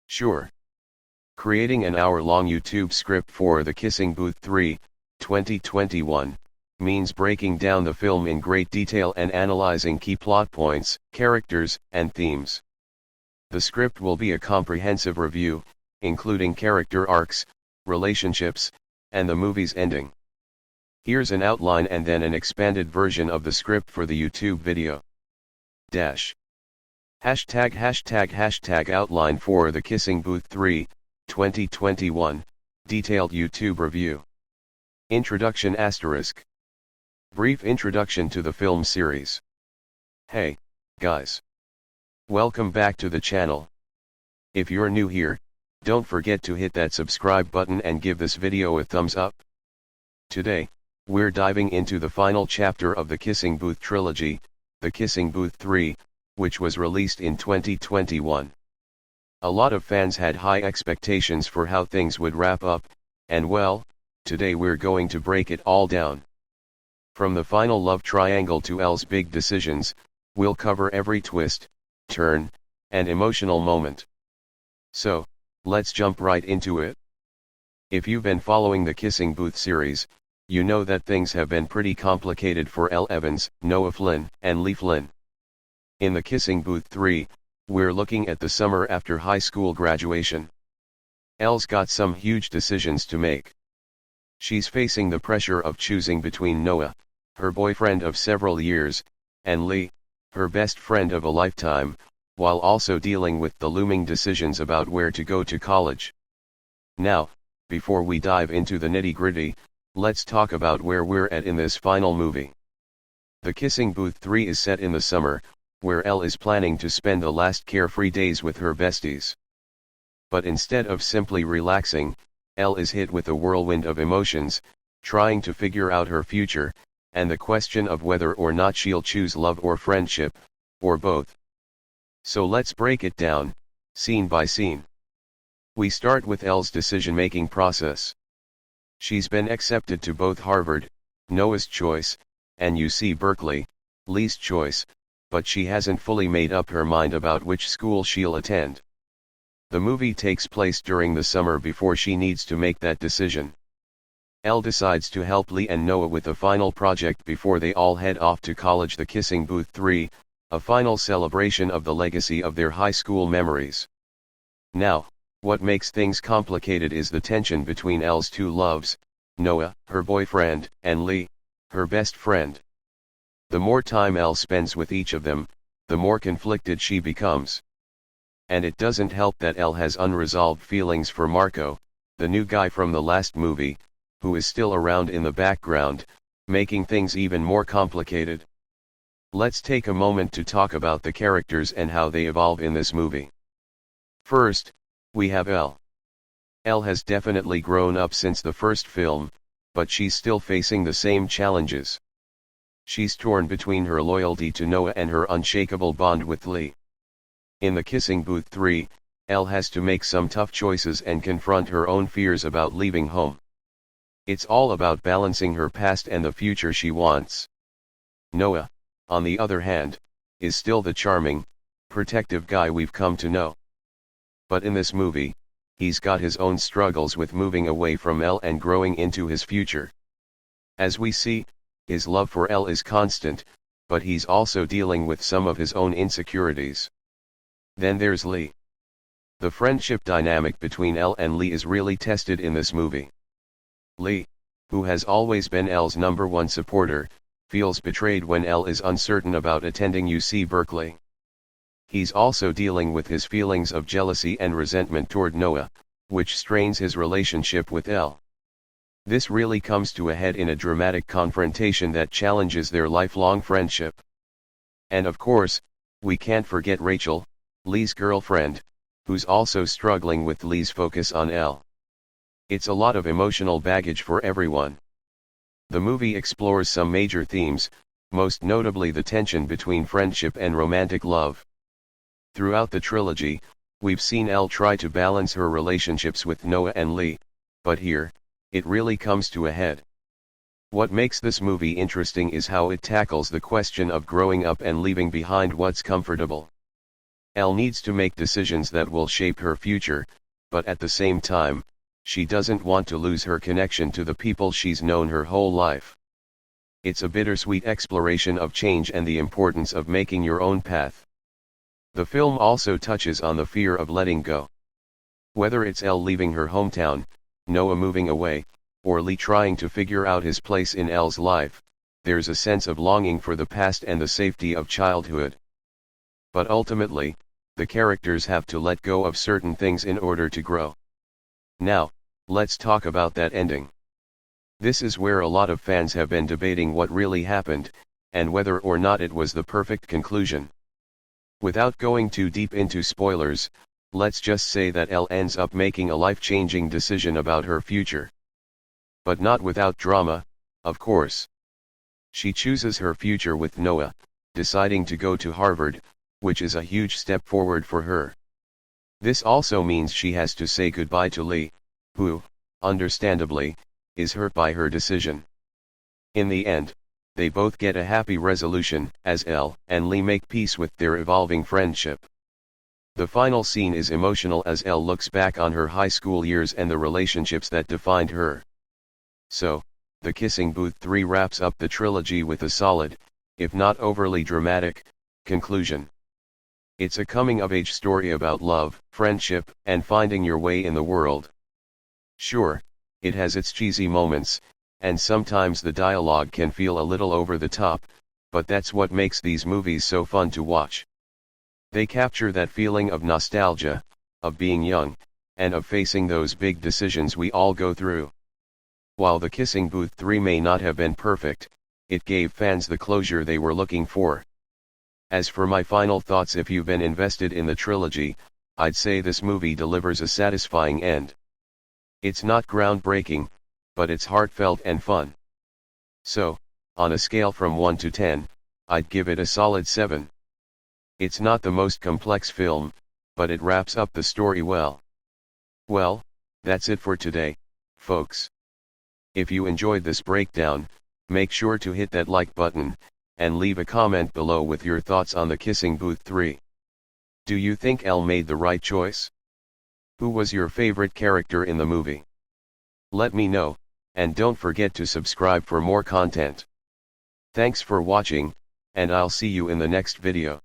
Sure. Creating an hour-long YouTube script for The Kissing Booth 3, 2021, means breaking down the film in great detail and analyzing key plot points, characters, and themes. The script will be a comprehensive review, including character arcs, relationships, and the movie's ending. Here's an outline and then an expanded version of the script for the YouTube video. Hashtag outline for The Kissing Booth 3, 2021, detailed YouTube review. Introduction **. Brief introduction to the film series. Hey, guys. Welcome back to the channel. If you're new here, don't forget to hit that subscribe button and give this video a thumbs up. Today, we're diving into the final chapter of the Kissing Booth trilogy, The Kissing Booth 3, which was released in 2021. A lot of fans had high expectations for how things would wrap up, and well, today we're going to break it all down. From the final love triangle to Elle's big decisions, we'll cover every twist, turn, and emotional moment. So, let's jump right into it. If you've been following the Kissing Booth series, you know that things have been pretty complicated for Elle Evans, Noah Flynn, and Lee Flynn. In the Kissing Booth 3, we're looking at the summer after high school graduation. Elle's got some huge decisions to make. She's facing the pressure of choosing between Noah, her boyfriend of several years, and Lee, her best friend of a lifetime, while also dealing with the looming decisions about where to go to college. Now, before we dive into the nitty-gritty, let's talk about where we're at in this final movie. The Kissing Booth 3 is set in the summer, where Elle is planning to spend the last carefree days with her besties. But instead of simply relaxing, Elle is hit with a whirlwind of emotions, trying to figure out her future, and the question of whether or not she'll choose love or friendship, or both. So let's break it down, scene by scene. We start with Elle's decision-making process. She's been accepted to both Harvard, Noah's choice, and UC Berkeley, Lee's choice, but she hasn't fully made up her mind about which school she'll attend. The movie takes place during the summer before she needs to make that decision. Elle decides to help Lee and Noah with a final project before they all head off to college. The Kissing Booth 3, a final celebration of the legacy of their high school memories. Now, what makes things complicated is the tension between Elle's two loves, Noah, her boyfriend, and Lee, her best friend. The more time Elle spends with each of them, the more conflicted she becomes. And it doesn't help that Elle has unresolved feelings for Marco, the new guy from the last movie, who is still around in the background, making things even more complicated. Let's take a moment to talk about the characters and how they evolve in this movie. First, we have Elle. Elle has definitely grown up since the first film, but she's still facing the same challenges. She's torn between her loyalty to Noah and her unshakable bond with Lee. In the Kissing Booth 3, Elle has to make some tough choices and confront her own fears about leaving home. It's all about balancing her past and the future she wants. Noah, on the other hand, is still the charming, protective guy we've come to know. But in this movie, he's got his own struggles with moving away from Elle and growing into his future. As we see, his love for Elle is constant, but he's also dealing with some of his own insecurities. Then there's Lee. The friendship dynamic between Elle and Lee is really tested in this movie. Lee, who has always been Elle's #1 supporter, feels betrayed when Elle is uncertain about attending UC Berkeley. He's also dealing with his feelings of jealousy and resentment toward Noah, which strains his relationship with Elle. This really comes to a head in a dramatic confrontation that challenges their lifelong friendship. And of course, we can't forget Rachel, Lee's girlfriend, who's also struggling with Lee's focus on Elle. It's a lot of emotional baggage for everyone. The movie explores some major themes, most notably the tension between friendship and romantic love. Throughout the trilogy, we've seen Elle try to balance her relationships with Noah and Lee, but here, it really comes to a head. What makes this movie interesting is how it tackles the question of growing up and leaving behind what's comfortable. Elle needs to make decisions that will shape her future, but at the same time, she doesn't want to lose her connection to the people she's known her whole life. It's a bittersweet exploration of change and the importance of making your own path. The film also touches on the fear of letting go. Whether it's Elle leaving her hometown, Noah moving away, or Lee trying to figure out his place in Elle's life, there's a sense of longing for the past and the safety of childhood. But ultimately, the characters have to let go of certain things in order to grow. Now, let's talk about that ending. This is where a lot of fans have been debating what really happened, and whether or not it was the perfect conclusion. Without going too deep into spoilers, let's just say that Elle ends up making a life-changing decision about her future. But not without drama, of course. She chooses her future with Noah, deciding to go to Harvard, which is a huge step forward for her. This also means she has to say goodbye to Lee, who, understandably, is hurt by her decision. In the end, they both get a happy resolution, as Elle and Lee make peace with their evolving friendship. The final scene is emotional as Elle looks back on her high school years and the relationships that defined her. So, The Kissing Booth 3 wraps up the trilogy with a solid, if not overly dramatic, conclusion. It's a coming-of-age story about love, friendship, and finding your way in the world. Sure, it has its cheesy moments, and sometimes the dialogue can feel a little over the top, but that's what makes these movies so fun to watch. They capture that feeling of nostalgia, of being young, and of facing those big decisions we all go through. While The Kissing Booth 3 may not have been perfect, it gave fans the closure they were looking for. As for my final thoughts, if you've been invested in the trilogy, I'd say this movie delivers a satisfying end. It's not groundbreaking, but it's heartfelt and fun. So, on a scale from 1 to 10, I'd give it a solid 7. It's not the most complex film, but it wraps up the story well. Well, that's it for today, folks. If you enjoyed this breakdown, make sure to hit that like button, and leave a comment below with your thoughts on The Kissing Booth 3. Do you think Elle made the right choice? Who was your favorite character in the movie? Let me know, and don't forget to subscribe for more content. Thanks for watching, and I'll see you in the next video.